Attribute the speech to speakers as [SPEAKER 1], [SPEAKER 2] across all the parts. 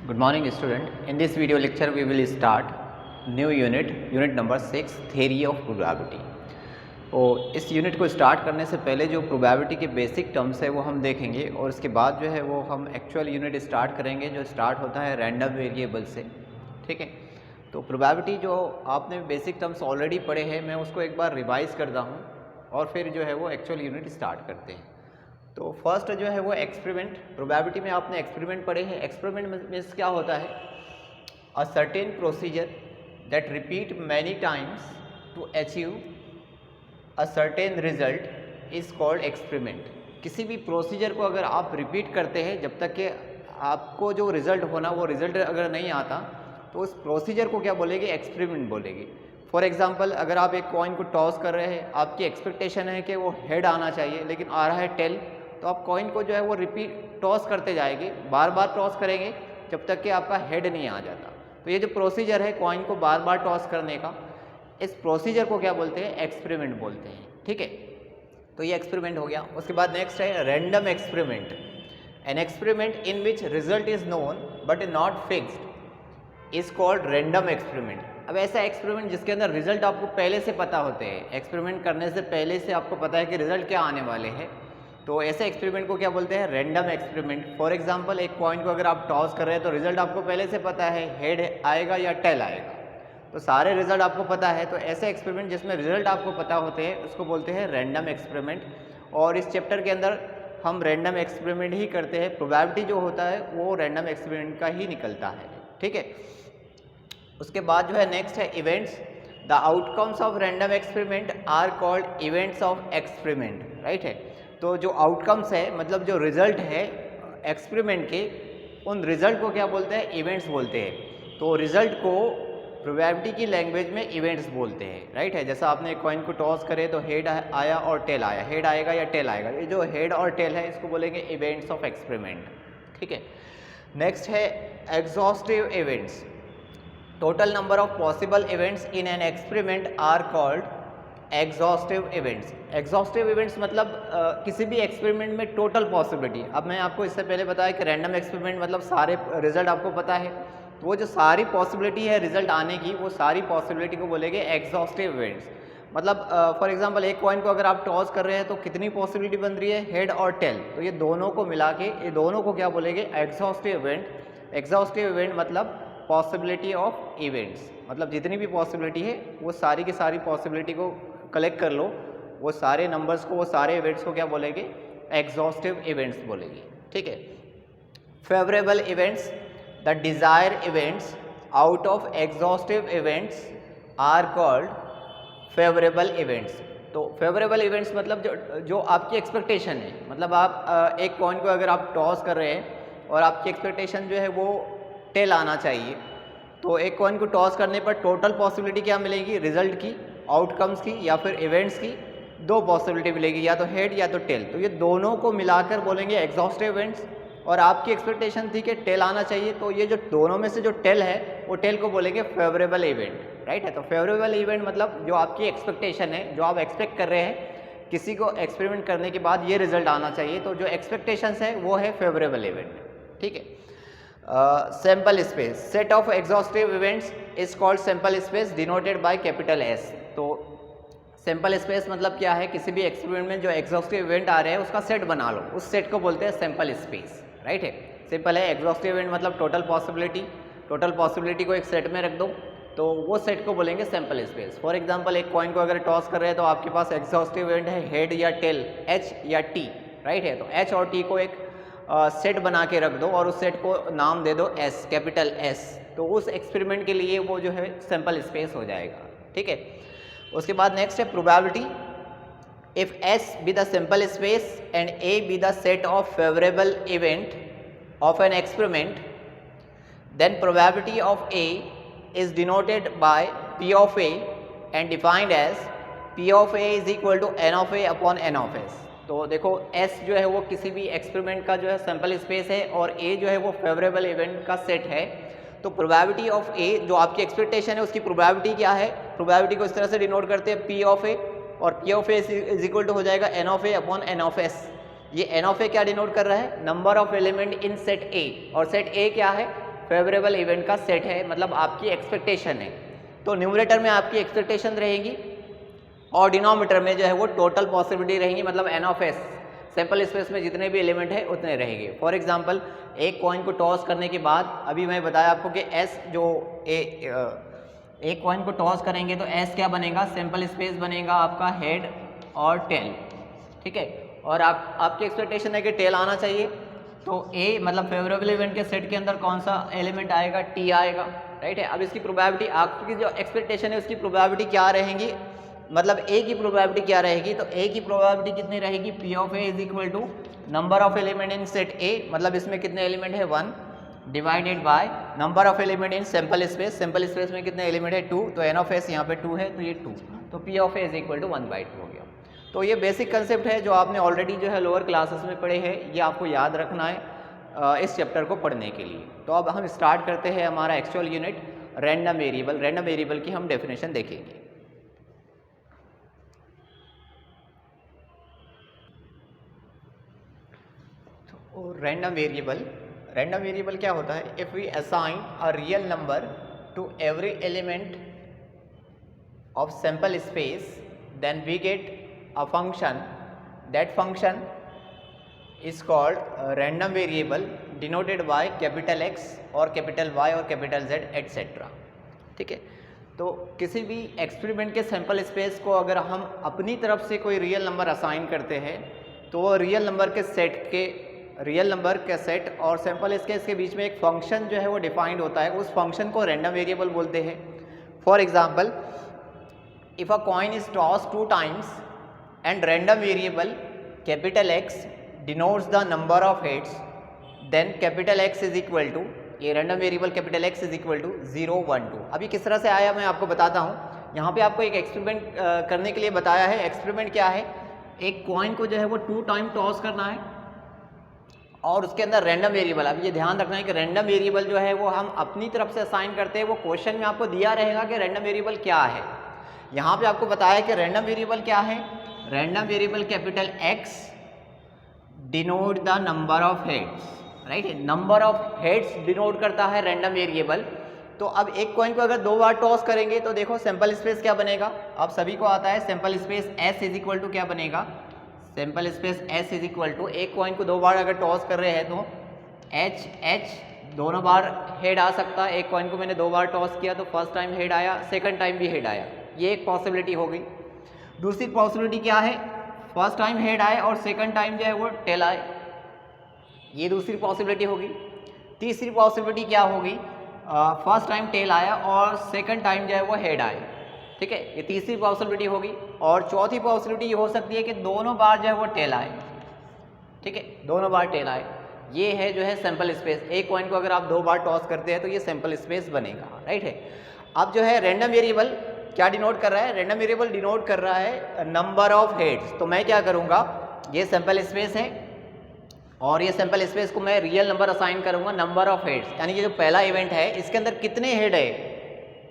[SPEAKER 1] Good morning student. In this video lecture we will start new unit number 6 theory of probability. तो इस unit को start करने से पहले जो प्रोबेबिलिटी के बेसिक टर्म्स है वो हम देखेंगे और उसके बाद जो है वो हम एक्चुअल यूनिट स्टार्ट करेंगे जो स्टार्ट होता है रैंडम वेरिएबल से। ठीक है, तो प्रोबेबिलिटी जो आपने बेसिक टर्म्स ऑलरेडी पढ़े हैं मैं उसको एक बार रिवाइज़ करता हूँ और फिर जो है वो एक्चुअल यूनिट स्टार्ट करते हैं। तो फर्स्ट जो है वो एक्सपेरिमेंट, प्रोबेबिलिटी में आपने एक्सपेरिमेंट पढ़े हैं। एक्सपेरिमेंट मीन्स क्या होता है? A certain procedure that repeat many times to achieve a certain result is called experiment. किसी भी प्रोसीजर को अगर आप रिपीट करते हैं जब तक कि आपको जो रिजल्ट होना वो रिजल्ट अगर नहीं आता तो उस प्रोसीजर को क्या बोलेगी? एक्सपेरिमेंट बोलेगी। फॉर एग्जाम्पल, अगर आप एक कॉइन को टॉस कर रहे हैं, आपकी एक्सपेक्टेशन है कि वो हेड आना चाहिए लेकिन आ रहा है टेल, तो आप कॉइन को जो है वो रिपीट टॉस करते जाएंगे, बार बार टॉस करेंगे जब तक कि आपका हेड नहीं आ जाता। तो ये जो प्रोसीजर है कॉइन को बार बार टॉस करने का, इस प्रोसीजर को क्या बोलते हैं? एक्सपेरिमेंट बोलते हैं। ठीक है, तो ये एक्सपेरिमेंट हो गया। उसके बाद नेक्स्ट है random experiment. An experiment in which result is known but not fixed is called random experiment. अब ऐसा एक्सपेरिमेंट जिसके अंदर रिजल्ट आपको पहले से पता होते हैं, एक्सपेरिमेंट करने से पहले से आपको पता है कि रिजल्ट क्या आने वाले हैं, तो ऐसे एक्सपेरिमेंट को क्या बोलते हैं? Random experiment. फॉर एग्जांपल, एक कॉइन को अगर आप टॉस कर रहे हैं तो रिजल्ट आपको पहले से पता है हेड आएगा या टेल आएगा, तो सारे रिजल्ट आपको पता है। तो ऐसे एक्सपेरिमेंट जिसमें रिजल्ट आपको पता होते हैं उसको बोलते हैं रैंडम एक्सपेरिमेंट। और इस चैप्टर के अंदर हम रैंडम एक्सपेरिमेंट ही करते हैं। प्रोबेबिलिटी जो होता है वो रैंडम एक्सपेरिमेंट का ही निकलता है। ठीक है, उसके बाद जो है नेक्स्ट है events. The outcomes of random experiment are called events of experiment. Right है, तो जो आउटकम्स है मतलब जो रिजल्ट है एक्सपेरिमेंट के, उन रिजल्ट को क्या बोलते हैं? इवेंट्स बोलते हैं। तो रिजल्ट को प्रोबेबिलिटी की लैंग्वेज में इवेंट्स बोलते हैं। राइट है, जैसा आपने एक कॉइन को टॉस करे तो हेड आया और टेल आया, हेड आएगा या टेल आएगा, ये जो हेड और टेल है इसको बोलेंगे इवेंट्स ऑफ एक्सपेरिमेंट। ठीक है, नेक्स्ट है exhaustive events. Total number of possible events in an experiment are called exhaustive events. Exhaustive events मतलब किसी भी एक्सपेरिमेंट में टोटल पॉसिबिलिटी। अब मैं आपको इससे पहले बताया कि रैंडम एक्सपेरिमेंट मतलब सारे रिजल्ट आपको पता है, तो वो जो सारी पॉसिबिलिटी है रिजल्ट आने की, वो सारी पॉसिबिलिटी को बोलेंगे एग्जॉस्टिव इवेंट्स। मतलब फॉर एग्जांपल, एक कॉइन को अगर आप टॉस कर रहे हैं तो कितनी पॉसिबिलिटी बन रही है? हेड और टेल, तो ये दोनों को मिला के ये दोनों को क्या बोलेंगे? Exhaustive event. एग्जॉस्टिव इवेंट मतलब पॉसिबिलिटी ऑफ इवेंट्स, मतलब जितनी भी पॉसिबिलिटी है वो सारी की सारी पॉसिबिलिटी को कलेक्ट कर लो, वो सारे नंबर्स को, वो सारे इवेंट्स को क्या बोलेंगे? एग्जॉस्टिव इवेंट्स बोलेंगे। ठीक है, favourable events. The desire events out of exhaustive events are called favourable events. तो फेवरेबल इवेंट्स मतलब जो आपकी एक्सपेक्टेशन है, मतलब आप एक कॉइन को अगर आप टॉस कर रहे हैं और आपकी एक्सपेक्टेशन जो है वो टेल आना चाहिए, तो एक कॉइन को टॉस करने पर टोटल पॉसिबिलिटी क्या मिलेगी? रिजल्ट की, आउटकम्स की या फिर इवेंट्स की दो पॉसिबिलिटी मिलेगी, या तो हेड या तो टेल। तो ये दोनों को मिलाकर बोलेंगे एग्जॉस्टिव इवेंट्स। और आपकी एक्सपेक्टेशन थी कि टेल आना चाहिए, तो ये जो दोनों में से जो टेल है वो टेल को बोलेंगे फेवरेबल इवेंट। राइट है, तो फेवरेबल इवेंट मतलब जो आपकी एक्सपेक्टेशन है, जो आप एक्सपेक्ट कर रहे हैं किसी को एक्सपेरिमेंट करने के बाद ये रिजल्ट आना चाहिए, तो जो एक्सपेक्टेशंस है वो है फेवरेबल इवेंट। ठीक है, sample space. Set of exhaustive events is called sample space denoted by capital S. तो सैम्पल स्पेस मतलब क्या है? किसी भी एक्सपेरिमेंट में जो एग्जॉस्टिव इवेंट आ रहे हैं उसका सेट बना लो, उस सेट को बोलते हैं सैम्पल स्पेस। राइट है, सिंपल है। एग्जॉस्टिव इवेंट मतलब टोटल पॉसिबिलिटी, टोटल पॉसिबिलिटी को एक सेट में रख दो, तो वो सेट को बोलेंगे सैम्पल स्पेस। फॉर एग्जांपल, एक कॉइन को अगर टॉस कर रहे हैं तो आपके पास एक्सॉस्टिव इवेंट है हेड या टेल, एच या टी। राइट है, तो एच और टी को एक सेट बना के रख दो और उस सेट को नाम दे दो एस, कैपिटल एस, तो उस एक्सपेरिमेंट के लिए वो जो है सैम्पल स्पेस हो जाएगा। ठीक है, उसके बाद नेक्स्ट है probability. If S be the sample space and A be the set of favourable event of an experiment, then probability of A is denoted by P of A and defined as P of A is equal to N of A upon N of S। तो देखो S जो है वो किसी भी experiment का जो है सैम्पल स्पेस है और A जो है वो फेवरेबल इवेंट का सेट है। तो प्रोबेबिलिटी ऑफ A जो आपकी एक्सपेक्टेशन है उसकी प्रोबेबिलिटी क्या है? प्रोबेबिलिटी को इस तरह से डिनोट करते हैं P of A, और P of A is equal to हो जाएगा N of A upon N of S। ये N of A क्या डिनोट कर रहा है? Number of element in set A, और सेट A क्या है? फेवरेबल इवेंट का सेट है, मतलब आपकी एक्सपेक्टेशन है। तो न्यूमरेटर में आपकी एक्सपेक्टेशन रहेगी और डिनोमिनेटर में जो है वो टोटल पॉसिबिलिटी रहेंगी, मतलब N of S, sample space में जितने भी एलिमेंट है उतने रहेंगे। फॉर एग्जांपल एक कॉइन को टॉस करने के बाद, अभी मैं बताया आपको कि एस जो एक कॉइन को टॉस करेंगे तो एस क्या बनेगा, सैंपल स्पेस बनेगा आपका हेड और टेल, ठीक है। और आपकी एक्सपेक्टेशन है कि टेल आना चाहिए, तो ए मतलब फेवरेबल इवेंट के सेट के अंदर कौन सा एलिमेंट आएगा, टी आएगा, राइट है। अब इसकी प्रोबेबिलिटी, आपकी जो एक्सपेक्टेशन है उसकी प्रोबेबिलिटी क्या रहेंगी, मतलब ए की प्रोबेबिलिटी क्या रहेगी, तो ए की प्रोबेबिलिटी कितनी रहेगी, P of A is equal to number of element in set A, मतलब इसमें कितने एलिमेंट है 1, divided by number of element in sample space, sample space में कितने एलिमेंट है 2, तो एन ऑफ एस यहाँ पे 2 है तो ये 2, तो P of A is equal to 1/2 हो गया। तो ये बेसिक कंसेप्ट है जो आपने ऑलरेडी जो है लोअर क्लासेस में पढ़े हैं, ये आपको याद रखना है इस चैप्टर को पढ़ने के लिए। तो अब हम स्टार्ट करते हैं हमारा actual unit random variable. Random variable की हम डेफिनेशन देखेंगे। तो रैंडम वेरिएबल क्या होता है, if we assign a real number to every element of sample space then we get a function, that function is called random variable denoted by capital X और capital Y और capital Z etc. ठीक है। तो किसी भी experiment के sample space को अगर हम अपनी तरफ से कोई रियल नंबर असाइन करते हैं तो वो रियल नंबर के सेट और सैंपल स्पेस के बीच में एक फंक्शन जो है वो डिफाइंड होता है, उस फंक्शन को रैंडम वेरिएबल बोलते हैं। For example, if a coin is toss 2 times and random variable capital X denotes the number of heads, then capital X is equal to, ये random variable capital X is equal to 0, 1, 2। अभी किस तरह से आया मैं आपको बताता हूँ। यहाँ पे आपको एक एक्सपेरिमेंट करने के लिए बताया है। एक्सपेरिमेंट क्या है, एक कॉइन को जो है वो 2 टाइम टॉस करना है और उसके अंदर रैंडम वेरिएबल, अब ये ध्यान रखना है कि रैंडम वेरिएबल जो है वो हम अपनी तरफ से असाइन करते हैं। वो क्वेश्चन में आपको दिया रहेगा कि रैंडम वेरिएबल क्या है। यहाँ पे आपको बताया कि रैंडम वेरिएबल क्या है, random variable capital X denote the number of heads, right. Number of heads denote करता है रैंडम वेरिएबल। तो अब एक कॉइन को अगर 2 बार टॉस करेंगे तो देखो सैंपल स्पेस क्या बनेगा, आप सभी को आता है sample space S is equal to क्या बनेगा, sample space S is equal to, एक कॉइन को 2 बार अगर टॉस कर रहे हैं तो H दोनों बार हेड आ सकता है। एक कॉइन को मैंने 2 बार टॉस किया तो फर्स्ट टाइम हेड आया, सेकंड टाइम भी हेड आया, ये एक पॉसिबिलिटी हो गई। दूसरी पॉसिबिलिटी क्या है, फर्स्ट टाइम हेड आए और सेकंड टाइम जो है वो टेल आए, ये दूसरी पॉसिबिलिटी होगी। तीसरी पॉसिबिलिटी क्या होगी, फर्स्ट टाइम टेल आया और सेकंड टाइम जो है वो हेड आए, ठीक है, ये तीसरी पॉसिबिलिटी होगी। और चौथी पॉसिबिलिटी ये हो सकती है कि दोनों बार जो है वो टेल आए, ठीक है, दोनों बार टेल आए। ये है जो है सैंपल स्पेस। एक कॉइन को अगर आप 2 बार टॉस करते हैं तो ये सैंपल स्पेस बनेगा, राइट है। अब जो है रैंडम वेरिएबल क्या डिनोट कर रहा है, रैंडम वेरिएबल डिनोट कर रहा है नंबर ऑफ हेड्स। तो मैं क्या करूँगा, ये सैंपल स्पेस है और ये सैंपल स्पेस को मैं रियल नंबर असाइन करूँगा नंबर ऑफ हेड्स, यानी कि जो पहला इवेंट है इसके अंदर कितने हेड है,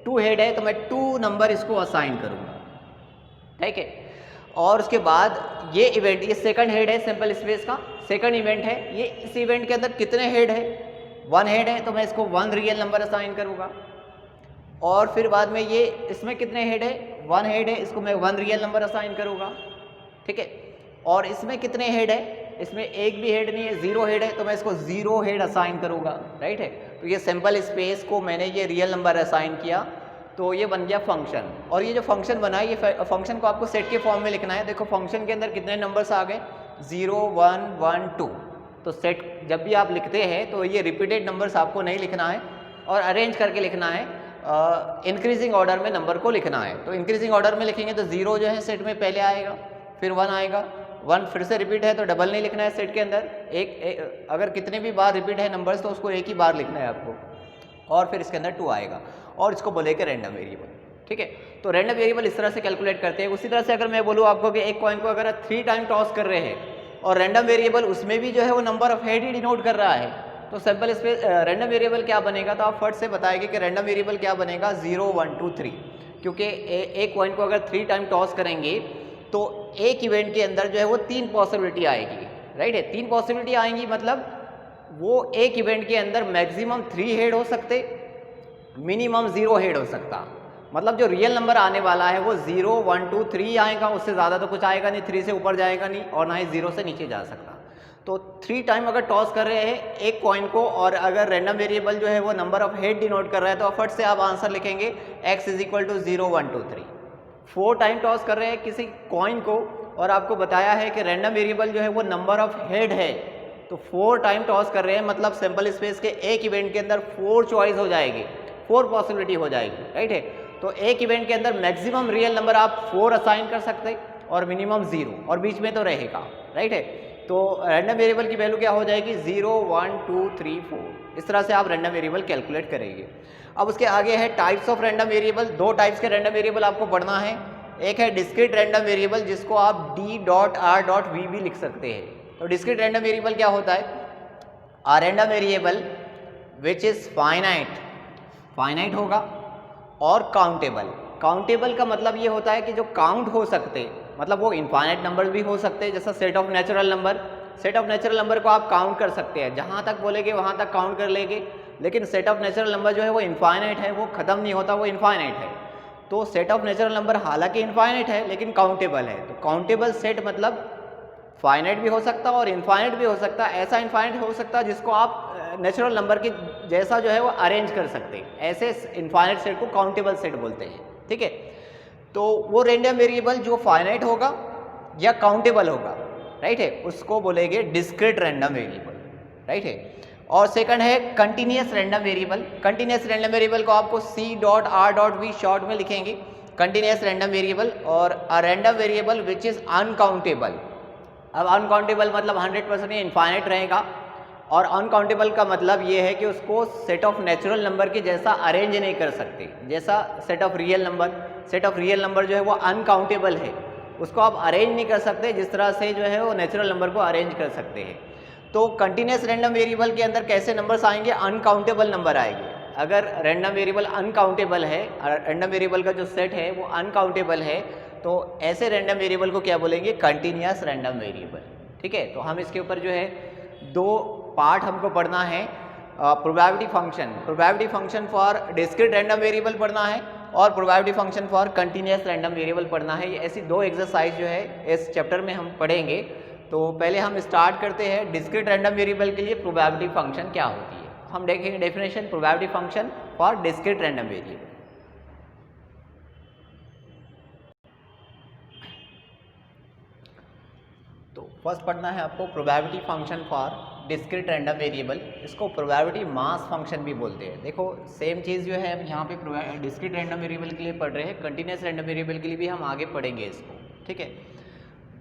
[SPEAKER 1] 2 हेड है, तो मैं 2 नंबर इसको असाइन करूँगा, ठीक है। और उसके बाद ये इवेंट, ये सेकंड हेड है सैंपल स्पेस का, सेकंड इवेंट है, ये इस इवेंट के अंदर कितने हेड है, 1 हेड है, तो मैं इसको 1 रियल नंबर असाइन करूँगा। और फिर बाद में ये इसमें कितने हेड है, 1 हेड है, इसको मैं 1 रियल नंबर असाइन करूँगा, ठीक है। और इसमें कितने हेड है, इसमें एक भी हेड नहीं है, 0 हेड है, तो मैं इसको 0 हेड असाइन करूँगा, राइट है। तो ये सैंपल स्पेस को मैंने ये रियल नंबर असाइन किया, तो ये बन गया फंक्शन। और ये जो फंक्शन बना है, ये फंक्शन को आपको सेट के फॉर्म में लिखना है। देखो फंक्शन के अंदर कितने नंबर्स आ गए, 0, 1, 1, 2। तो सेट जब भी आप लिखते हैं तो ये रिपीटेड नंबर्स आपको नहीं लिखना है और अरेंज करके लिखना है, इंक्रीजिंग ऑर्डर में नंबर को लिखना है। तो इंक्रीजिंग ऑर्डर में लिखेंगे तो 0 जो है सेट में पहले आएगा, फिर 1 आएगा, 1 फिर से रिपीट है तो डबल नहीं लिखना है सेट के अंदर, एक अगर कितने भी बार रिपीट है नंबर्स तो उसको एक ही बार लिखना है आपको, और फिर इसके अंदर 2 आएगा और इसको बोलेगा रैंडम वेरिएबल, ठीक है। तो रैंडम वेरिएबल इस तरह से कैलकुलेट करते हैं। उसी तरह से अगर मैं बोलूँ आपको कि एक कॉइन को अगर 3 टाइम टॉस कर रहे हैं और रैंडम वेरिएबल उसमें भी जो है वो number of head he denote कर रहा है, तो सैंपल स्पेस रैंडम वेरिएबल क्या बनेगा, तो आप फट से बताएंगे कि रैंडम वेरिएबल क्या बनेगा, 0, 1, 2, 3। क्योंकि एक कॉइन को अगर 3 टाइम टॉस करेंगे तो एक इवेंट के अंदर जो है वो 3 पॉसिबिलिटी आएगी, राइट है। 3 पॉसिबिलिटी आएंगी, मतलब वो एक इवेंट के अंदर मैक्सिमम 3 हेड हो सकते, मिनिमम 0 हेड हो सकता। मतलब जो रियल नंबर आने वाला है वो 0 1 2 3 आएगा, उससे ज़्यादा तो कुछ आएगा नहीं, 3 से ऊपर जाएगा नहीं और ना ही 0 से नीचे जा सकता। तो 3 टाइम अगर टॉस कर रहे हैं एक कॉइन को और अगर रैंडम वेरिएबल जो है वो नंबर ऑफ हेड डिनोट कर रहा है तो फट से आप आंसर लिखेंगे x = 0 1 2 3। 4 टाइम टॉस कर रहे हैं किसी कॉइन को और आपको बताया है कि रैंडम वेरिएबल जो है वो नंबर ऑफ हेड है, तो 4 टाइम टॉस कर रहे हैं मतलब सैंपल स्पेस के एक इवेंट के अंदर 4 चॉइस हो जाएगी, 4 पॉसिबिलिटी हो जाएगी, राइट है। तो एक इवेंट के अंदर मैक्सिमम रियल नंबर आप 4 असाइन कर सकते और मिनिमम 0 और बीच में तो रहेगा, राइट है। तो रैंडम वेरिएबल की वैल्यू क्या हो जाएगी 0 1 2 3 4। इस तरह से आप रैंडम वेरिएबल कैलकुलेट करेंगे। अब उसके आगे है types of random variable. 2 types के रैंडम वेरिएबल आपको पढ़ना है। एक है डिस्क्रीट रैंडम वेरिएबल जिसको आप d.r.v भी लिख सकते हैं। तो डिस्क्रीट रैंडम वेरिएबल क्या होता है? A random variable which is finite होगा और काउंटेबल। काउंटेबल का मतलब ये होता है कि जो काउंट हो सकते, मतलब वो इनफाइनाइट नंबर भी हो सकते हैं, जैसा set of natural number. Set of natural number को आप काउंट कर सकते हैं, जहाँ तक बोलेंगे वहाँ तक काउंट कर लेंगे, लेकिन सेट ऑफ नेचुरल नंबर जो है वो इनफाइनाइट है, वो ख़त्म नहीं होता, वो इनफाइनाइट है। तो सेट ऑफ नेचुरल नंबर हालांकि इनफाइनाइट है लेकिन काउंटेबल है। तो काउंटेबल सेट मतलब फाइनाइट भी हो सकता और इनफाइनाइट भी हो सकता। ऐसा इनफाइनाइट हो सकता है जिसको आप नेचुरल नंबर के जैसा जो है वो अरेंज कर सकते हैं, ऐसे इनफाइनाइट सेट को काउंटेबल सेट बोलते हैं, ठीक है। तो वो रैंडम वेरिएबल जो फाइनाइट होगा या काउंटेबल होगा, राइट है, उसको बोलेंगे डिस्क्रीट रैंडम वेरिएबल, राइट है। और सेकंड है continuous random variable. Continuous random variable को आपको C.R.V शॉर्ट में लिखेंगे, कंटिन्यूअस रैंडम वेरिएबल। और a random variable which is uncountable. अब अनकाउंटेबल मतलब 100% ये इनफाइनाइट रहेगा, और अनकाउंटेबल का मतलब ये है कि उसको सेट ऑफ नेचुरल नंबर के जैसा अरेंज नहीं कर सकते, जैसा set of real number. Set of real number जो है वो अनकाउंटेबल है, उसको आप अरेंज नहीं कर सकते जिस तरह से जो है वो नेचुरल नंबर को अरेंज कर सकते हैं। तो कंटिन्यूअस रैंडम वेरिएबल के अंदर कैसे नंबर्स आएंगे? अनकाउंटेबल नंबर आएंगे। अगर रैंडम वेरिएबल अनकाउंटेबल है, रैंडम वेरिएबल का जो सेट है वो अनकाउंटेबल है, तो ऐसे रैंडम वेरिएबल को क्या बोलेंगे? कंटिन्यूअस रैंडम वेरिएबल, ठीक है। तो हम इसके ऊपर जो है 2 पार्ट हमको पढ़ना है। Probability function for discrete random variable पढ़ना है और probability function for continuous random variable पढ़ना है। ये ऐसी 2 एक्सरसाइज जो है इस चैप्टर में हम पढ़ेंगे। तो पहले हम स्टार्ट करते हैं डिस्क्रीट रैंडम वेरिएबल के लिए प्रोबेबिलिटी फंक्शन क्या होती है। हम देखेंगे definition probability function for discrete random variable. तो फर्स्ट पढ़ना है आपको probability function for discrete random variable. इसको प्रोबेबिलिटी मास फंक्शन भी बोलते हैं। देखो सेम चीज़ जो है हम यहाँ पे डिस्क्रीट रैंडम वेरिएबल के लिए पढ़ रहे हैं, कंटिन्यूअस रैंडम वेरिएबल के लिए भी हम आगे पढ़ेंगे इसको, ठीक है।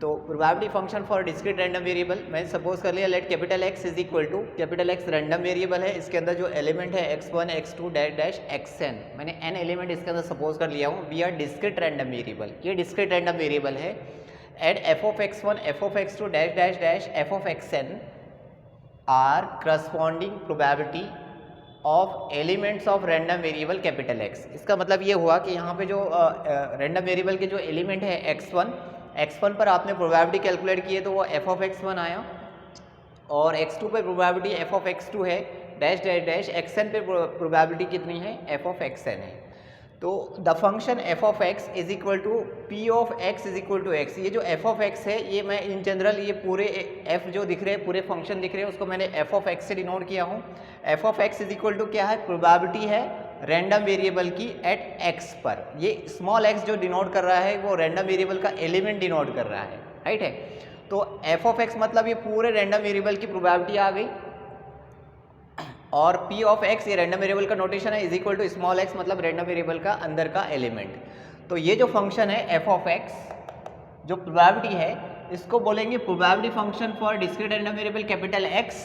[SPEAKER 1] तो probability function for discrete random variable मैंने सपोज कर लिया, let capital X is equal to capital X random variable है, इसके अंदर जो एलिमेंट है x1 x2 डैश xn, मैंने n एलिमेंट इसके अंदर सपोज कर लिया हूँ। We are discrete random variable, ये डिस्क्रीट रैंडम वेरिएबल है। And f of x1 f of x2 डैश f of xn are corresponding probability of elements of random variable capital X। इसका मतलब ये हुआ कि यहाँ पे जो रैंडम वेरिएबल के जो एलिमेंट है x1 पर आपने प्रोबेबिलिटी कैलकुलेट की है तो वो f of x1 आया, और x2 पे प्रोबेबिलिटी f of x2 है, डैश xn पे प्रोबेबिलिटी कितनी है? f of xn है। तो the function f of x is equal to p of x is equal to x। ये जो f of x है ये मैं इन जनरल ये पूरे f जो दिख रहे हैं, पूरे फंक्शन दिख रहे हैं, उसको मैंने f of x से डिनोट किया हूँ। f of x is equal to क्या है? प्रोबेबिलिटी है रैंडम वेरिएबल की एट x पर। ये स्मॉल x जो डिनोट कर रहा है वो रैंडम वेरिएबल का एलिमेंट डिनोट कर रहा है, राइट है। तो f of x मतलब ये पूरे रैंडम वेरिएबल की प्रोबेबिलिटी आ गई, और p ऑफ x ये रैंडम वेरिएबल का नोटेशन है, is equal to small x मतलब रैंडम वेरिएबल का अंदर का एलिमेंट। तो ये जो फंक्शन है f ऑफ x जो प्रोबेबिलिटी है, इसको बोलेंगे probability function for discrete random variable capital X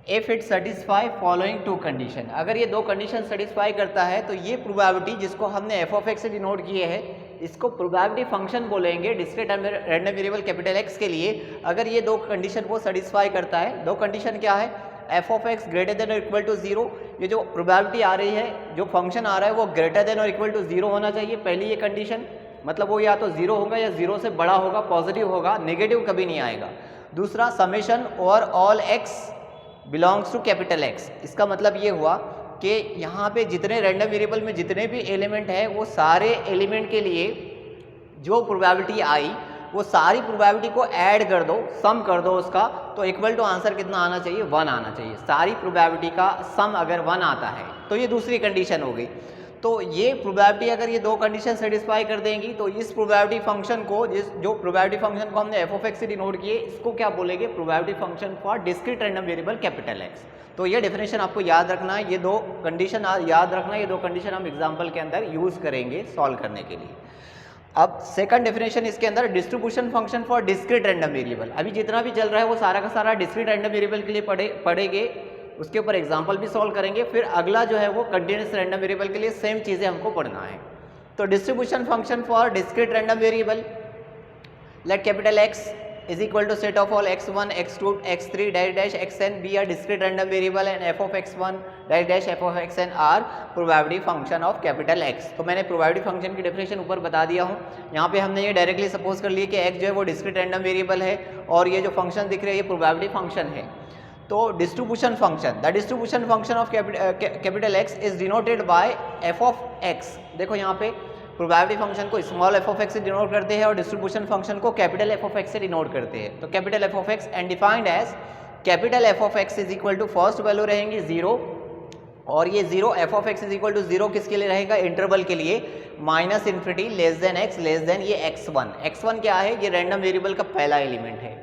[SPEAKER 1] if it satisfy following 2 condition. अगर ये 2 कंडीशन सेटिस्फाई करता है तो ये प्रोबेबिलिटी जिसको हमने f ऑफ x से डिनोट किए है, इसको प्रोबेबिलिटी फंक्शन बोलेंगे discrete random variable capital X के लिए। अगर ये 2 कंडीशन वो सेटिस्फाई करता है, 2 कंडीशन क्या है? f of x greater than और इक्वल टू 0। ये जो प्रोबेबिलिटी आ रही है, जो फंक्शन आ रहा है वो ग्रेटर देन और इक्वल टू 0 होना चाहिए, पहली ये कंडीशन, मतलब वो या तो 0 होगा या 0 से बड़ा होगा, पॉजिटिव होगा, नेगेटिव कभी नहीं आएगा। दूसरा summation over all x belongs to capital X. इसका मतलब ये हुआ कि यहाँ पे जितने रैंडम वेरिएबल में जितने भी एलिमेंट है वो सारे एलिमेंट के लिए जो प्रोबेबिलिटी आई वो सारी प्रोबेबिलिटी को ऐड कर दो, सम कर दो उसका, तो इक्वल टू आंसर कितना आना चाहिए, 1 आना चाहिए। सारी प्रोबेबिलिटी का सम अगर 1 आता है तो ये दूसरी कंडीशन हो गई। तो ये प्रोबेबिलिटी अगर ये दो कंडीशन सेटिस्फाई कर देंगी तो इस प्रोबेबिलिटी फंक्शन को, जो प्रोबेबिलिटी फंक्शन को हमने f(x) से डिनोट किए, इसको क्या बोलेंगे, probability function for discrete random variable capital x. तो ये डेफिनेशन आपको याद रखना है, ये दो कंडीशन याद रखना है, ये दो कंडीशन हम एग्जाम्पल के अंदर यूज करेंगे सॉल्व करने के लिए। अब सेकंड डेफिनेशन इसके अंदर distribution function for discrete random variable. अभी जितना भी चल रहा है वो सारा का सारा डिस्क्रीट रैंडम वेरिएबल के लिए पढ़ेंगे, उसके ऊपर एग्जाम्पल भी सॉल्व करेंगे। फिर अगला जो है वो कंटिन्यूस रैंडम वेरिएबल के लिए सेम चीज़ें हमको पढ़ना है। तो distribution function for discrete random variable, late capital x is equal to set of all x1, x2, x3 dash xn be a discrete random variable and f of x1 dash f of xn are probability function of capital X। तो मैंने probability function की definition ऊपर बता दिया हूँ। यहाँ पे हमने ये डायरेक्टली सपोज कर लिया कि x जो है वो डिस्क्रीट रैंडम वेरिएबल है और ये जो फंक्शन दिख रहे हैं ये प्रोबेबिलिटी फंक्शन है। तो distribution function, the distribution function of capital X is denoted by F of X. देखो यहाँ पे प्रोबेबिलिटी फंक्शन को स्मॉल एफ ऑफ एक्स से डिनोट करते हैं और डिस्ट्रीब्यूशन फंक्शन को कैपिटल एफ ऑफ एक्स से डिनोट करते हैं। तो capital F of X and defined as capital F of x is equal to first value रहेंगी 0 और ये 0 F of x is equal to 0 किसके लिए रहेगा, इंटरवल के लिए, minus infinity less than x less than ये x1। x1 क्या है, ये रैंडम वेरिएबल का पहला एलिमेंट है।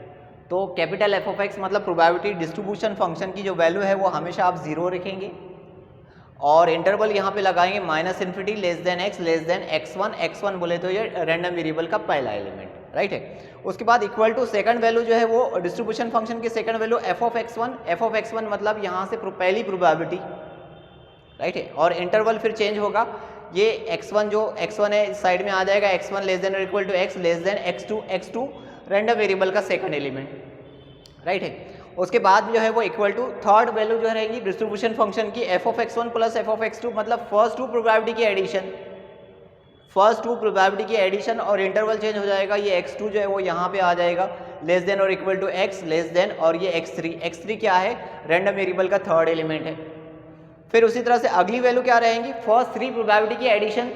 [SPEAKER 1] तो कैपिटल एफ ऑफ एक्स मतलब प्रोबेबिलिटी डिस्ट्रीब्यूशन फंक्शन की जो वैल्यू है वो हमेशा आप 0 रखेंगे और इंटरवल यहाँ पे लगाएंगे minus infinity less than x less then x1। x1 बोले तो ये रैंडम वेरिएबल का पहला एलिमेंट, राइट है। उसके बाद इक्वल टू सेकंड वैल्यू जो है वो डिस्ट्रीब्यूशन फंक्शन की second value f of x1। f of x1 मतलब यहाँ से पहली प्रोबेबिलिटी, राइट है। और इंटरवल फिर चेंज होगा, ये x1 जो x1 है इस साइड में आ जाएगा, x1 लेस देन और equal to x less than x2 random variable का सेकंड एलिमेंट, राइट है। उसके बाद जो है वो इक्वल टू थर्ड वैल्यू जो रहेगी डिस्ट्रीब्यूशन फंक्शन की f of x1 plus f of x2 मतलब फर्स्ट टू प्रोबेबिलिटी की एडिशन, फर्स्ट टू प्रोबेबिलिटी की एडिशन और इंटरवल चेंज हो जाएगा, ये x2 जो है वो यहाँ पे आ जाएगा लेस देन और equal to x less than और ये x3 क्या है, रैंडम वेरिएबल का थर्ड एलिमेंट है। फिर उसी तरह से अगली वैल्यू क्या रहेंगी, फर्स्ट 3 प्रोबेबिलिटी की addition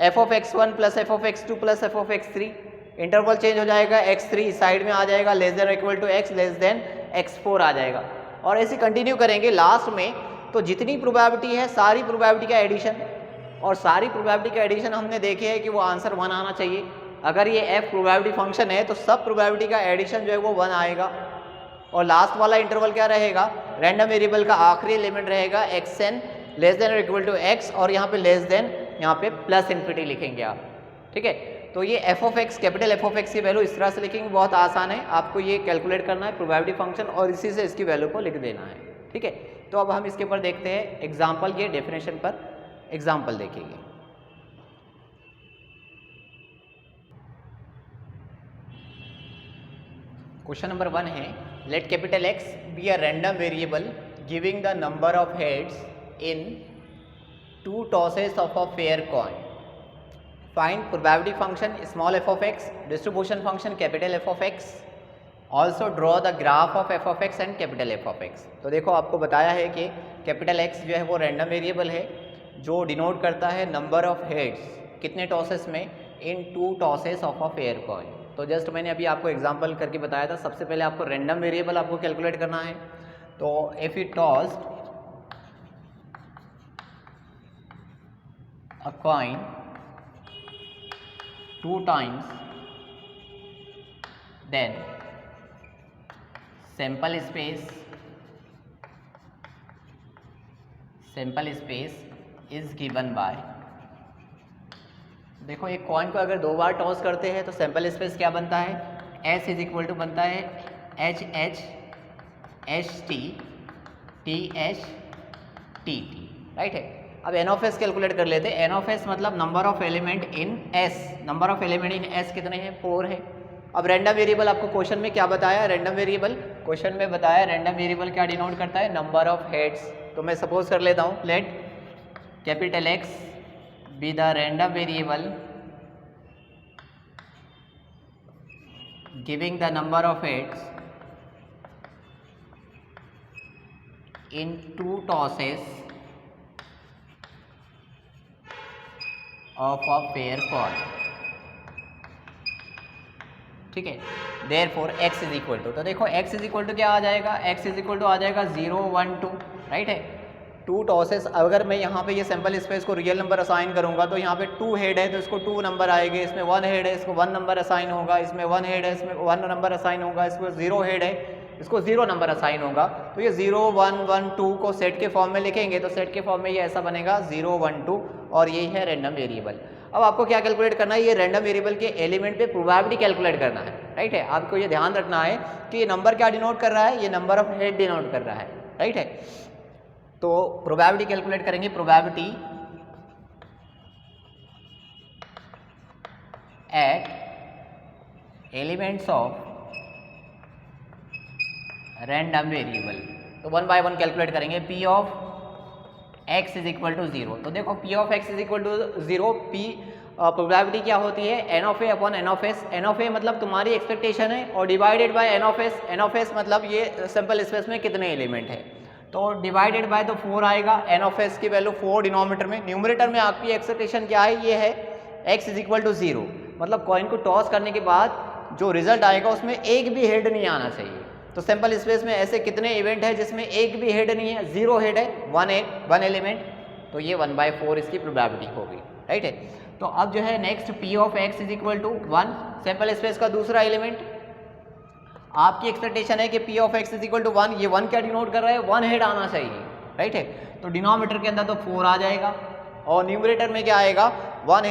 [SPEAKER 1] f of x1 plus f of x2 plus f of x3, interval change हो जाएगा, x3 साइड में आ जाएगा लेस देन और equal to x less than x4 आ जाएगा और ऐसे कंटिन्यू करेंगे लास्ट में। तो जितनी प्रोबेबिलिटी है सारी प्रोबेबिलिटी का एडिशन, और सारी प्रोबेबिलिटी का एडिशन हमने देखे है कि वो आंसर 1 आना चाहिए। अगर ये f प्रोबेबिलिटी फंक्शन है तो सब प्रोबेबिलिटी का एडिशन जो है वो 1 आएगा और लास्ट वाला इंटरवल क्या रहेगा, रैंडम वेरिएबल का आखिरी एलिमेंट रहेगा xn लेस देन और इक्वल टू x और यहाँ पे लेस देन, यहाँ पे प्लस इन्फिनिटी लिखेंगे आप, ठीक है। तो ये f of x, capital f of x की वैल्यू इस तरह से लिखेंगे, बहुत आसान है, आपको ये कैलकुलेट करना है प्रोबेबिलिटी फंक्शन और इसी से इसकी वैल्यू को लिख देना है, ठीक है। तो अब हम इसके ऊपर देखते हैं एग्जाम्पल, ये डेफिनेशन पर एग्जाम्पल देखेंगे। क्वेश्चन नंबर 1 है, late capital x be a random variable giving the number of heads in 2 tosses of a fair coin, find probability function small f of x, distribution function capital f of x, also draw the graph of f of x and capital f of x। तो देखो आपको बताया है कि capital x जो है वो random variable है जो डिनोट करता है नंबर ऑफ हेड्स, कितने टॉसेस में, इन 2 tosses of a fair coin. तो जस्ट मैंने अभी आपको एग्जांपल करके बताया था, सबसे पहले आपको रैंडम वेरिएबल आपको कैलकुलेट करना है। तो if you tossed a coin 2 times, then sample space is given by, देखो एक कॉइन को अगर 2 बार टॉस करते हैं तो सैंपल स्पेस क्या बनता है, s इज इक्वल टू बनता है h h h t t h t t, right है। अब एन ऑफ एस कैलकुलेट कर लेते हैं। एन ऑफ एस मतलब number of element in S, number of element in S कितने हैं, 4 है। अब रैंडम वेरिएबल आपको क्वेश्चन में क्या बताया, रैंडम वेरिएबल क्वेश्चन में बताया, रैंडम वेरिएबल क्या डिनोट करता है, नंबर ऑफ हेड्स। तो मैं सपोज कर लेता हूँ, let capital X be the random variable giving the number of heads in 2 tosses of a pair cord. ठीक है, therefore x is equal to, तो देखो x इज इक्वल टू क्या आ जाएगा, x इज इक्वल टू आ जाएगा 0 1 2, right है। 2 tosses, अगर मैं यहाँ पे ये सैम्पल स्पेस को रियल नंबर असाइन करूँगा तो यहाँ पे 2 हेड है तो इसको 2 नंबर आएंगे, इसमें 1 हेड है इसको 1 नंबर असाइन होगा, इसमें 1 हेड है इसमें 1 नंबर असाइन होगा, इसमें 0 हेड है इसको 0 नंबर असाइन होगा। तो ये 0 1 1 2 को सेट के फॉर्म में लिखेंगे तो सेट के फॉर्म में ये ऐसा बनेगा 0 1 2, और यही है रैंडम वेरिएबल। अब आपको क्या कैलकुलेट करना है, ये रैंडम वेरिएबल के एलिमेंट पे प्रोबेबिलिटी कैलकुलेट करना है, राइट है। आपको ये ध्यान रखना है कि ये नंबर क्या डिनोट कर रहा है, ये नंबर ऑफ हेड डिनोट कर रहा है, राइट है। तो प्रोबेबिलिटी कैलकुलेट करेंगे, probability at elements of random variable. तो 1 बाय 1 कैलकुलेट करेंगे। P of x is equal to 0, तो देखो P of x is equal to 0, P probability क्या होती है, n of A upon n of S. N of A मतलब तुम्हारी expectation है और divided by n of S. N of S मतलब ये सैंपल स्पेस में कितने एलिमेंट है, तो डिवाइडेड बाय तो 4 आएगा। एन ऑफ एस की वैल्यू 4 डिनोमिनेटर में, न्यूमरेटर में आपकी एक्सपेक्टेशन क्या है, ये है x इज इक्वल टू 0, मतलब कॉइन को टॉस करने के बाद जो रिजल्ट आएगा उसमें एक भी हेड नहीं आना चाहिए। तो सैंपल स्पेस में ऐसे कितने इवेंट है जिसमें एक भी हेड नहीं है, 0 हेड है, 1 एलिमेंट, तो ये 1/4 इसकी प्रोबेबिलिटी होगी, राइट है। तो अब जो है next P of x is equal to 1, sample space का दूसरा एलिमेंट। आपकी एक्सपेक्टेशन है कि P of x is equal to 1, ये 1 क्या डिनोट कर रहा है, 1 हेड आना चाहिए, राइट है। तो डिनोमिनेटर के अंदर तो 4 आ जाएगा और न्यूमरेटर में क्या आएगा, 1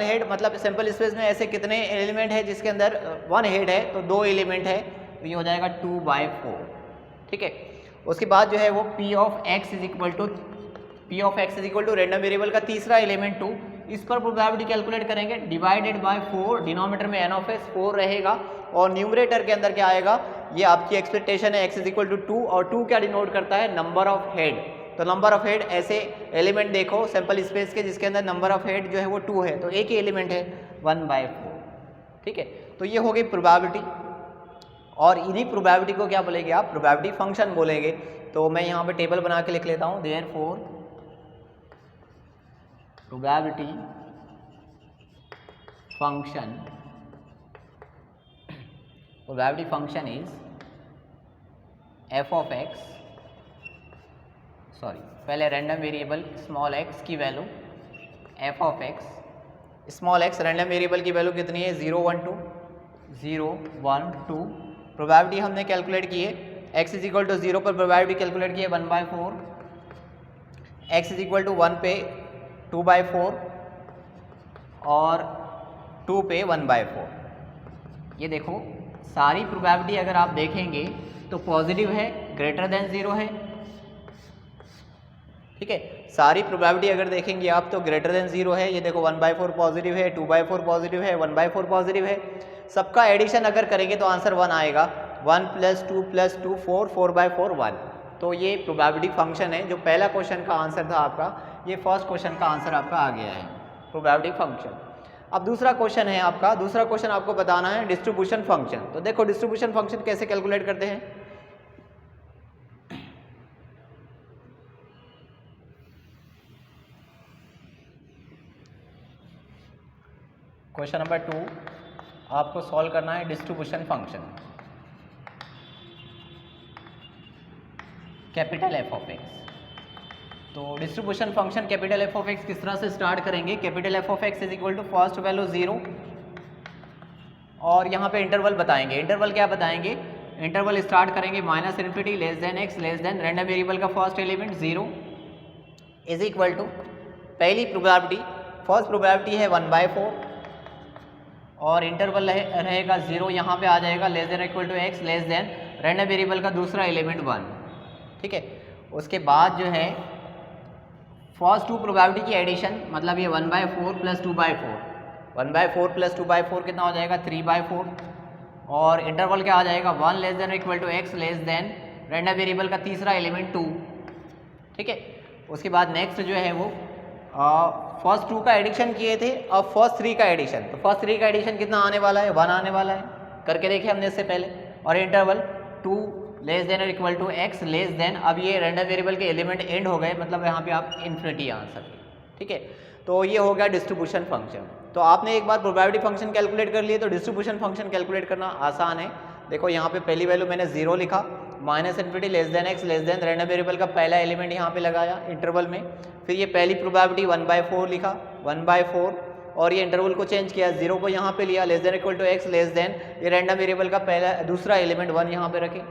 [SPEAKER 1] हेड मतलब सैंपल स्पेस में ऐसे कितने एलिमेंट है जिसके अंदर 1 हेड है, तो 2 एलिमेंट है, तो ये हो जाएगा 2/4, ठीक है। उसके बाद जो है वो P of x is equal to random variable का तीसरा एलिमेंट 2, इस पर प्रोबेबिलिटी कैलकुलेट करेंगे, डिवाइडेड बाय 4, डिनोमिनेटर में n ऑफ s 4 रहेगा और न्यूमरेटर के अंदर क्या आएगा, ये आपकी एक्सपेक्टेशन है x इज इक्वल टू 2, और 2 क्या डिनोट करता है, नंबर ऑफ हेड। तो नंबर ऑफ हेड, ऐसे एलिमेंट देखो सैंपल स्पेस के जिसके अंदर नंबर ऑफ हेड जो है वो 2 है, तो एक ही एलिमेंट है 1/4, ठीक है। तो ये हो गई प्रोबेबिलिटी, और इन्हीं प्रोबेबिलिटी को क्या बोलेंगे आप, प्रोबेबिलिटी फंक्शन बोलेंगे। तो मैं यहाँ पे टेबल बना के लिख लेता हूँ, therefore probability function is f of x, sorry पहले रैंडम वेरिएबल स्मॉल x की value f of x, small x random variable की वैल्यू कितनी है, 0 1 2, प्रोबेबिलिटी हमने कैलकुलेट की है, x इज इक्वल टू 0 पर प्रोबेबिलिटी कैलकुलेट की है 1/4, x इज इक्वल टू 1 पे 2/4 और 2 पे 1/4। ये देखो सारी प्रोबेबिलिटी अगर आप देखेंगे तो पॉजिटिव है, ग्रेटर देन 0 है, ठीक है। सारी प्रोबेबिलिटी अगर देखेंगे आप तो ग्रेटर देन 0 है, ये देखो 1/4 पॉजिटिव है, 2/4 पॉजिटिव है, 1/4 पॉजिटिव है। सबका एडिशन अगर करेंगे तो आंसर 1 आएगा, 1 + 2 + 2 4, 4/4 1। तो ये प्रोबेबिलिटी फंक्शन है, जो पहला क्वेश्चन का आंसर था आपका, ये फर्स्ट क्वेश्चन का आंसर आपका आ गया है, प्रोबेबिलिटी फंक्शन। अब दूसरा क्वेश्चन है आपका, दूसरा क्वेश्चन आपको बताना है डिस्ट्रीब्यूशन फंक्शन। तो देखो डिस्ट्रीब्यूशन फंक्शन कैसे कैलकुलेट करते हैं। क्वेश्चन नंबर 2 आपको सॉल्व करना है distribution function, capital F of x। तो distribution function capital F of x किस तरह से स्टार्ट करेंगे, capital F of x is equal to first value 0, और यहाँ पे इंटरवल बताएंगे। इंटरवल क्या बताएंगे, इंटरवल स्टार्ट करेंगे -∞ less than x less than random variable का first element 0 is equal to, पहली प्रोबेबिलिटी फर्स्ट प्रोबेबिलिटी है 1/4 और इंटरवल रहेगा 0, यहाँ पे आ जाएगा less than equal to x less than random variable का दूसरा एलिमेंट 1, ठीक है। उसके बाद जो है फर्स्ट 2 प्रोबेबिलिटी की एडिशन, मतलब ये 1/4 + 2/4, 1/4 + 2/4 कितना हो जाएगा 3/4, और इंटरवल क्या आ जाएगा 1 less than equal to x less than random variable का तीसरा एलिमेंट 2, ठीक है। उसके बाद नेक्स्ट जो है वो फर्स्ट 2 का एडिशन किए थे, अब फर्स्ट 3 का एडिशन। तो फर्स्ट 3 का एडिशन कितना आने वाला है, 1 आने वाला है, करके देखे हमने इससे पहले, और इंटरवल 2 लेस देन और equal to x less than, अब ये रैंडम वेरिएबल के एलिमेंट एंड हो गए, मतलब यहाँ पे आप इन्फिनिटी आंसर, ठीक है। तो ये हो गया डिस्ट्रीब्यूशन फंक्शन। तो आपने एक बार प्रोबेबिलिटी फंक्शन कैलकुलेट कर लिए, तो डिस्ट्रीब्यूशन फंक्शन कैलकुलेट करना आसान है। देखो यहाँ पे पहली वैल्यू मैंने 0 लिखा, minus infinity less than x less than random variable का पहला एलिमेंट यहाँ पे लगाया इंटरवल में, फिर ये पहली प्रोबेबिलिटी 1/4 लिखा 1/4, और ये इंटरवल को चेंज किया, 0 को यहाँ पे लिया, less than equal to x less than ये रैंडम वेरिएबल का पहला दूसरा एलिमेंट 1 यहाँ पे रखे।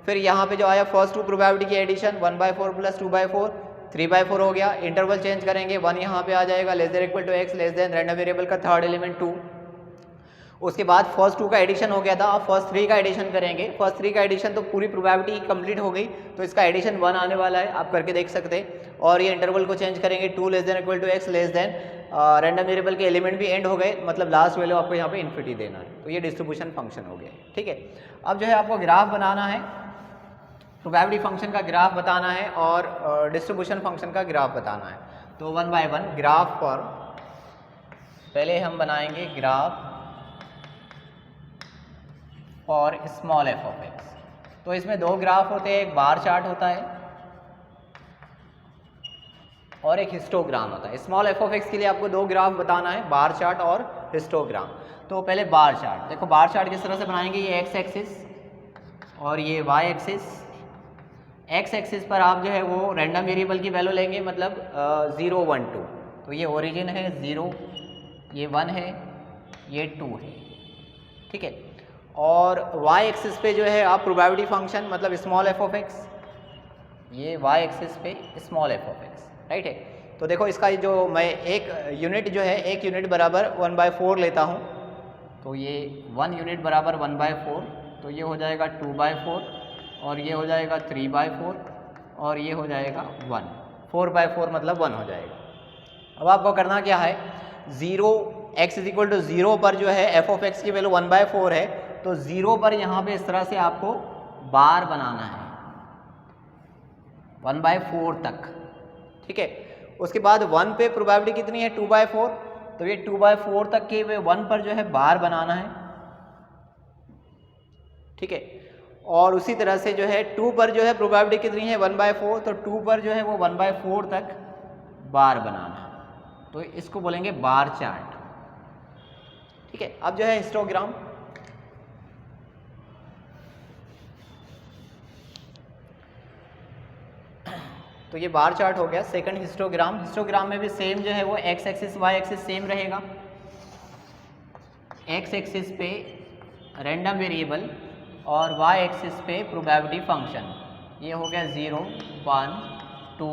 [SPEAKER 1] फिर यहाँ पे जो आया फर्स्ट टू प्रोबेबिलिटी की एडिशन 1/4 प्लस 2/4 3/4 हो गया, इंटरवल चेंज करेंगे 1 यहाँ पे आ जाएगा, less than equal to x less than random variable का थर्ड एलिमेंट 2। उसके बाद फर्स्ट 2 का एडिशन हो गया था, अब फर्स्ट 3 का एडिशन करेंगे। फर्स्ट 3 का एडिशन तो पूरी प्रोबेबिलिटी कंप्लीट हो गई, तो इसका एडिशन 1 आने वाला है, आप करके देख सकते हैं। और ये इंटरवल को चेंज करेंगे 2 less than equal to x less than random variable के एलिमेंट भी एंड हो गए, मतलब लास्ट वैल्यू आपको यहाँ पे इन्फिनिटी देना है। तो ये डिस्ट्रीब्यूशन फंक्शन हो गया, ठीक है। अब जो है आपको ग्राफ बनाना है, प्रोबेबिलिटी फंक्शन का ग्राफ बताना है और डिस्ट्रीब्यूशन फंक्शन का ग्राफ बताना है। तो 1 बाय 1 ग्राफ पर पहले हम बनाएंगे graph for small F of x. तो इसमें दो ग्राफ होते हैं, एक बार चार्ट होता है और एक हिस्टोग्राम होता है। स्मॉल एफ ऑफ एक्स के लिए आपको दो ग्राफ बताना है, बार चार्ट और हिस्टोग्राम। तो पहले बार चार्ट देखो, बार चार्ट किस तरह से बनाएंगे, ये एक्स एक्सिस और ये वाई एक्सिस। एक्स एक्सिस पर आप जो है वो रैंडम वेरिएबल की वैल्यू लेंगे, मतलब 0 1 2। तो ये ओरिजिन है 0, ये 1 है, ये 2 है, ठीक है। और वाई एक्सिस पे जो है आप प्रोबेबिलिटी फंक्शन मतलब स्मॉल एफ ऑफ एक्स, ये वाई एक्सिस पे small F of x, right है। तो देखो इसका जो मैं एक यूनिट जो है, एक यूनिट बराबर 1/4 लेता हूँ, तो ये 1 यूनिट बराबर 1/4, तो ये हो जाएगा 2/4 और ये हो जाएगा 3/4 और ये हो जाएगा 1, 4/4 मतलब 1 हो जाएगा। अब आपको करना क्या है, 0 x इज इक्वल टू 0 पर जो है एफ ऑफ एक्स की वैल्यू 1/4 है, तो 0 पर यहाँ पे इस तरह से आपको बार बनाना है 1/4 तक, ठीक है। उसके बाद 1 पे प्रोबेबिलिटी कितनी है 2/4, तो ये 2/4 तक के 1 पर जो है बार बनाना है, ठीक है। और उसी तरह से जो है 2 पर जो है प्रोबेबिलिटी कितनी है 1/4, तो 2 पर जो है वो 1/4 तक बार बनाना है, तो इसको बोलेंगे बार चार्ट, ठीक है। अब जो है हिस्टोग्राम, तो ये बार चार्ट हो गया। सेकंड हिस्टोग्राम, हिस्टोग्राम में भी सेम जो है वो x axis y axis same रहेगा। एक्स एक्सिस पे रैंडम वेरिएबल और वाई एक्सिस पे प्रोबेबिलिटी फंक्शन, ये हो गया 0 1 2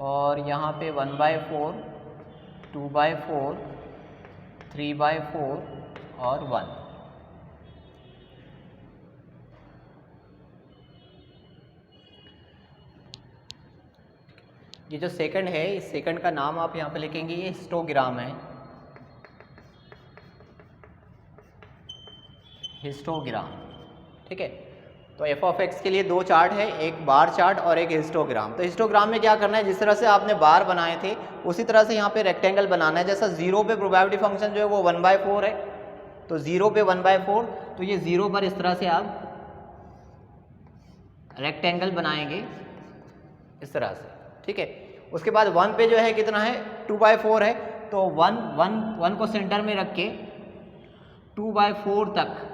[SPEAKER 1] और यहाँ पे 1/4 2/4 3/4 और 1। ये जो सेकंड है, इस सेकंड का नाम आप यहाँ पे लिखेंगे, ये हिस्टोग्राम है, हिस्टोग्राम, ठीक है। तो एफ ऑफ एक्स के लिए दो चार्ट है, एक बार चार्ट और एक हिस्टोग्राम। तो हिस्टोग्राम में क्या करना है, जिस तरह से आपने बार बनाए थे उसी तरह से यहाँ पे रेक्टेंगल बनाना है। जैसा 0 पे प्रोबेबिलिटी फंक्शन जो है वो 1/4 है, तो 0 पे 1/4, तो ये 0 पर इस तरह से आप रेक्टेंगल बनाएंगे इस तरह से, ठीक है। उसके बाद 1 पे जो है कितना है 2/4 है, तो 1 को सेंटर में रख के 2/4 तक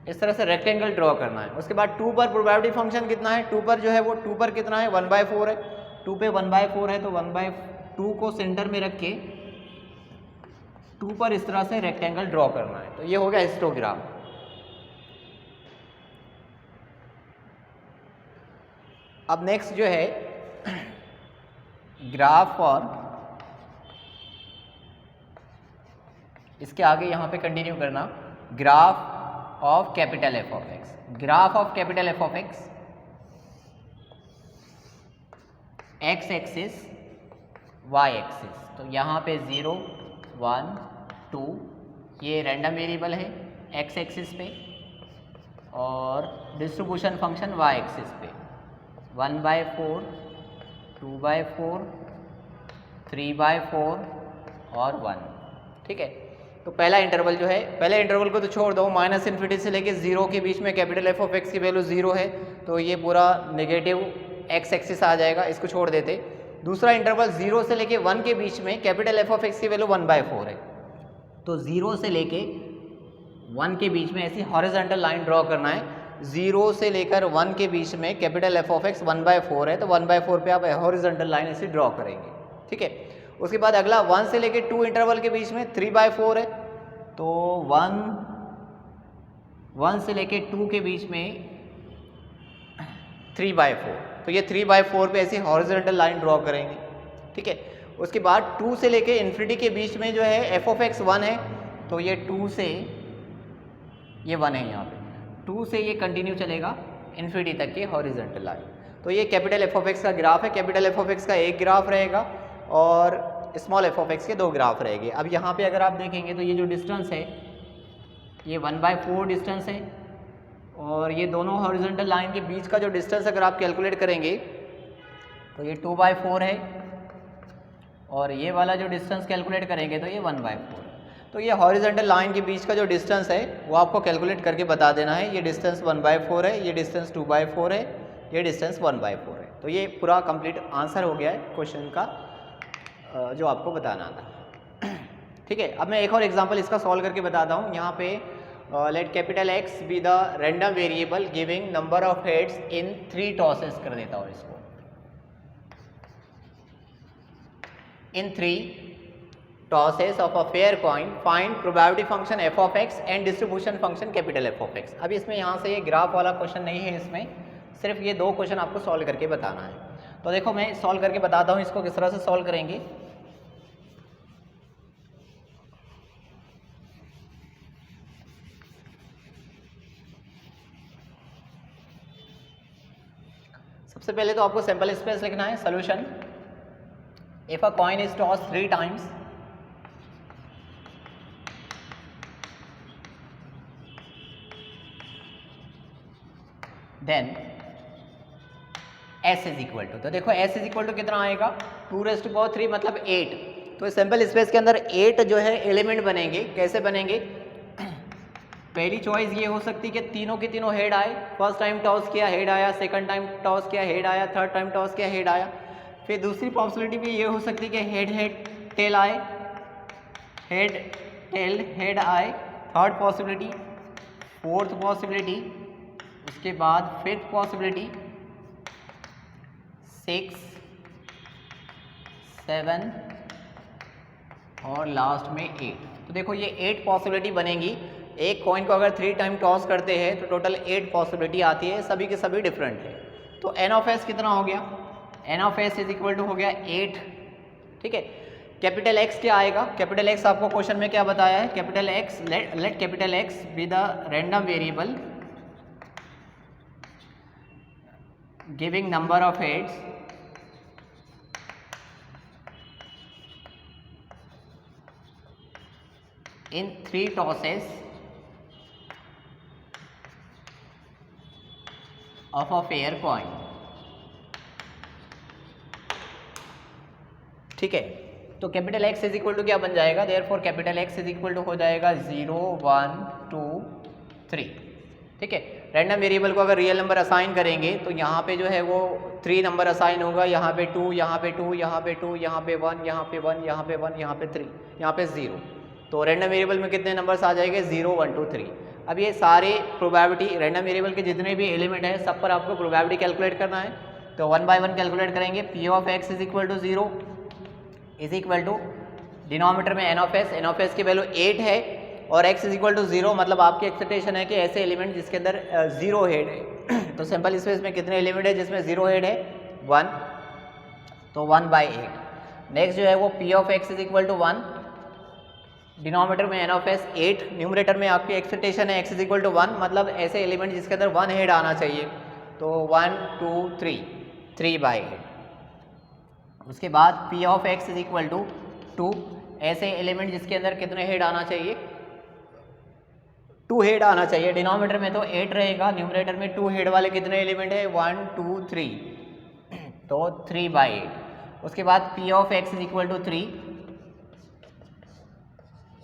[SPEAKER 1] इस तरह से रेक्टेंगल ड्रॉ करना है। उसके बाद 2 पर प्रोबेबिलिटी फंक्शन कितना है, 2 पर जो है वो 2 पर कितना है 1/4 है, 2 पे 1/4 है, तो 1/2 को सेंटर में रख के 2 पर इस तरह से रेक्टेंगल ड्रॉ करना है। तो ये हो गया हिस्टोग्राम। अब नेक्स्ट जो है ग्राफ, और इसके आगे यहाँ पे कंटिन्यू करना, graph of capital F of x. Graph of capital F of x, x axis y axis, तो यहाँ पे 0 1 2 ये रैंडम वेरिएबल है एक्स एक्सिस पे, और डिस्ट्रीब्यूशन फंक्शन वाई एक्सिस पे 1/4 2/4 3/4 और 1, ठीक है। तो पहला इंटरवल जो है, पहले इंटरवल को तो छोड़ दो, माइनस इन्फिनिटी से लेके 0 के बीच में कैपिटल एफ ऑफ एक्स की वैल्यू 0 है, तो ये पूरा नेगेटिव एक्स एक्सिस आ जाएगा, इसको छोड़ देते। दूसरा इंटरवल 0 से लेके 1 के बीच में कैपिटल एफ ऑफ एक्स की वैल्यू 1/4 है, तो 0 से लेके 1 के बीच में ऐसी हॉरिजॉन्टल लाइन ड्रॉ करना है। 0 से लेकर 1 के बीच में कैपिटल एफ ऑफ एक्स 1/4 है, तो 1/4 पे आप हॉरिजॉन्टल लाइन ऐसी ड्रॉ करेंगे, ठीक है। उसके बाद अगला 1 से लेके 2 इंटरवल के बीच में 3/4 है, तो 1 से लेके 2 के बीच में 3/4, तो ये 3/4 पे ऐसी हॉरिजॉन्टल लाइन ड्रॉ करेंगे, ठीक है। उसके बाद 2 से लेके इन्फिनिटी के बीच में जो है एफ ऑफ एक्स 1 है, तो ये 2 से ये 1 है, यहाँ पे 2 से ये कंटिन्यू चलेगा इन्फिनिटी तक की हॉरिजॉन्टल लाइन। तो ये कैपिटल एफ ऑफ एक्स का ग्राफ है। कैपिटल एफ ऑफ एक्स का एक ग्राफ रहेगा और स्मॉल एफ ऑफ एक्स के 2 ग्राफ रहेंगे। अब यहाँ पे अगर आप देखेंगे तो ये जो डिस्टेंस है ये 1/4 डिस्टेंस है, और ये दोनों हॉरिजॉन्टल लाइन के बीच का जो डिस्टेंस अगर आप कैलकुलेट करेंगे तो ये 2/4 है, और ये वाला जो डिस्टेंस कैलकुलेट करेंगे तो ये 1/4। तो ये हॉरिजॉन्टल लाइन के बीच का जो डिस्टेंस है वो आपको कैलकुलेट करके बता देना है। ये डिस्टेंस 1/4 है, ये डिस्टेंस 2/4 है, ये डिस्टेंस 1/4 है। तो ये पूरा कंप्लीट आंसर हो गया है क्वेश्चन का जो आपको बताना था, ठीक है। अब मैं एक और एग्जांपल इसका सॉल्व करके बताता हूँ। यहाँ पे late capital X be the random variable giving number of heads in 3 tosses कर देता हूँ इसको। इन 3 tosses of a fair coin find probability function F of X and distribution function capital F of x. अभी इसमें यहाँ से ये graph वाला क्वेश्चन नहीं है, इसमें सिर्फ ये 2 क्वेश्चन आपको सॉल्व करके बताना है। तो देखो मैं सॉल्व करके बताता हूँ इसको किस तरह से सॉल्व करेंगे। सबसे पहले तो आपको सैंपल स्पेस लिखना है। Solution, if a coin is toss 3 times then s is equal to, तो देखो s इज इक्वल टू कितना आएगा 2⁻³ मतलब 8। तो सैंपल स्पेस के अंदर 8 जो है एलिमेंट बनेंगे। कैसे बनेंगे? पहली चॉइस ये हो सकती है कि तीनों के तीनों हेड आए। फर्स्ट टाइम टॉस किया हेड आया, सेकंड टाइम टॉस किया हेड आया, थर्ड टाइम टॉस किया हेड आया। फिर दूसरी पॉसिबिलिटी भी ये हो सकती है कि हेड हेड टेल आए, हेड टेल हेड आए, थर्ड पॉसिबिलिटी, फोर्थ पॉसिबिलिटी, उसके बाद फिफ्थ पॉसिबिलिटी, 6, 7 और लास्ट में 8। तो देखो ये 8 पॉसिबिलिटी बनेंगी। एक कॉइन को अगर 3 टाइम टॉस करते हैं तो टोटल 8 पॉसिबिलिटी आती है, सभी के सभी डिफरेंट है। तो एन ऑफ एस कितना हो गया? N of S is equal to हो गया 8, ठीक है। कैपिटल एक्स क्या आएगा? कैपिटल एक्स आपको क्वेश्चन में क्या बताया है? Capital x, late capital X be the random variable giving number of heads in 3 tosses of a fair coin, ठीक है। तो capital X is equal to क्या बन जाएगा? Therefore capital X is equal to हो जाएगा 0, 1, 2, 3, ठीक है। रैंडम वेरिएबल को अगर रियल नंबर असाइन करेंगे तो यहाँ पे जो है वो 3 नंबर असाइन होगा, यहाँ पे 2, यहाँ पे 2, यहाँ पे 2, यहाँ पे 1, यहाँ पे 1, यहाँ पे 1, यहाँ पे 3, यहाँ पे 0। तो रैंडम वेरिएबल में कितने नंबर्स आ जाएंगे? 0, 1, 2, 3। अब ये सारे प्रोबेबिलिटी रैंडम वेरिएबल के जितने भी एलिमेंट हैं सब पर आपको प्रोबेबिलिटी कैलकुलेट करना है। तो 1 बाय 1 कैलकुलेट करेंगे। P of x is equal to 0 is equal to denominator में एन ऑफ एस की वैल्यू 8 है और x इज इक्वल टू 0, मतलब आपकी एक्सपेक्टेशन है कि ऐसे एलिमेंट जिसके अंदर 0 हेड है। तो सिंपल स्पेस में कितने एलिमेंट है जिसमें 0 हेड है? 1, तो 1/8। नेक्स्ट जो है वो P of x is equal to 1, denominator में एन ऑफ एस 8, न्यूमरेटर में आपकी एक्सपेक्टेशन है x इज इक्वल टू 1, मतलब ऐसे एलिमेंट जिसके अंदर 1 हेड आना चाहिए। तो 1, 2, 3, 3/8। उसके बाद p of x is equal to 2, ऐसे एलिमेंट जिसके अंदर कितने हेड आना चाहिए? 2 हेड आना चाहिए। डिनोमिनेटर में तो 8 रहेगा, न्यूमरेटर में 2 हेड वाले कितने एलिमेंट है? 1, 2, 3, तो 3/8। उसके बाद p of x is equal to 3,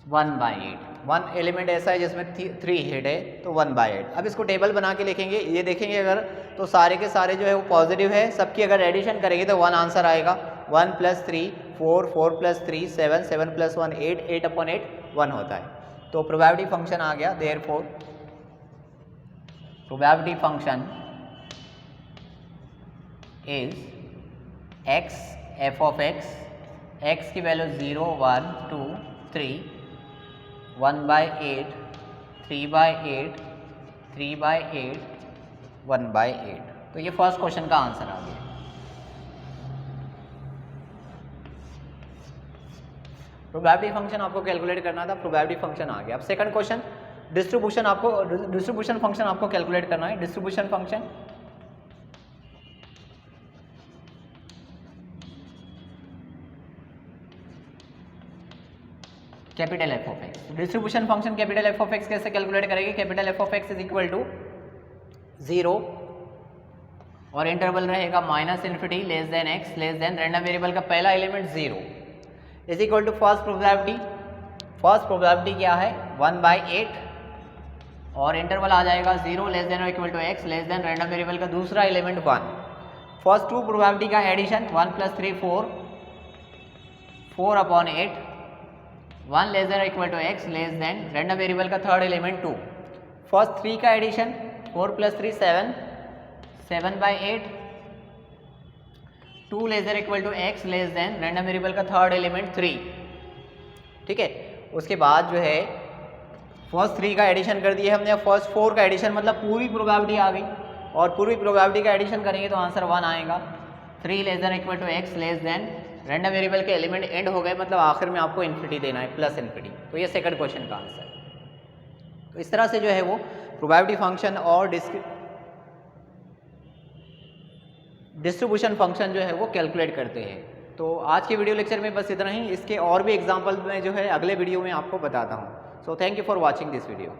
[SPEAKER 1] 1/8, one element ऐसा है जिसमें 3 हेड है तो 1/8। अब इसको टेबल बना के लिखेंगे, ये देखेंगे अगर तो सारे के सारे जो है वो पॉजिटिव है, सबकी अगर एडिशन करेंगे तो 1 आंसर आएगा। 1 + 3 4, 4 + 3 7, 7 + 1 8, 8/8 1 होता है। तो प्रोबेबिलिटी फंक्शन आ गया, therefore probability function is x f(x), x की वैल्यू 0 1 2 3, 1/8 3/8 3/8 1/8। तो ये फर्स्ट क्वेश्चन का आंसर आ गया। प्रोबेबिलिटी फंक्शन आपको कैलकुलेट करना था, प्रोबेबिलिटी फंक्शन आ गया। अब सेकंड क्वेश्चन, डिस्ट्रीब्यूशन फंक्शन आपको कैलकुलेट करना है। Distribution function capital f(x). Distribution function capital f(x) कैसे कैलकुलेट करेंगे? Capital f(x) is equal to 0 और इंटरवल रहेगा -∞ less than x less than random variable का पहला element 0 is equal to first probability. First probability क्या है? 1/8 और इंटरवल आ जाएगा 0 लेस देन और equal to x less than random variable का दूसरा एलिमेंट 1। फर्स्ट टू प्रोबेबिलिटी का एडिशन 1 + 3 4, 4/8, 1 लेस देन और equal to x less than random variable का थर्ड एलिमेंट 2। फर्स्ट 3 का addition 4 + 3 7, 7/8, 2 less than equal to x less than random variable का third element 3। ठीक है, उसके बाद जो है फर्स्ट 3 का एडिशन कर दिया हमने, फर्स्ट 4 का एडिशन मतलब पूरी प्रोबेबिलिटी आ गई और पूरी प्रोबेबिलिटी का एडिशन करेंगे तो आंसर 1 आएगा। 3 less than equal to x less than random variable के एलिमेंट एंड हो गए, मतलब आखिर में आपको इन्फिनिटी देना है, +∞। तो ये सेकंड क्वेश्चन का आंसर है। तो इस तरह से जो है वो प्रोबेबिलिटी फंक्शन और डिस्ट्रीब्यूशन फंक्शन जो है वो कैलकुलेट करते हैं। तो आज के वीडियो लेक्चर में बस इतना ही, इसके और भी एग्जाम्पल मैं जो है अगले वीडियो में आपको बताता हूँ। So thank you for watching this video.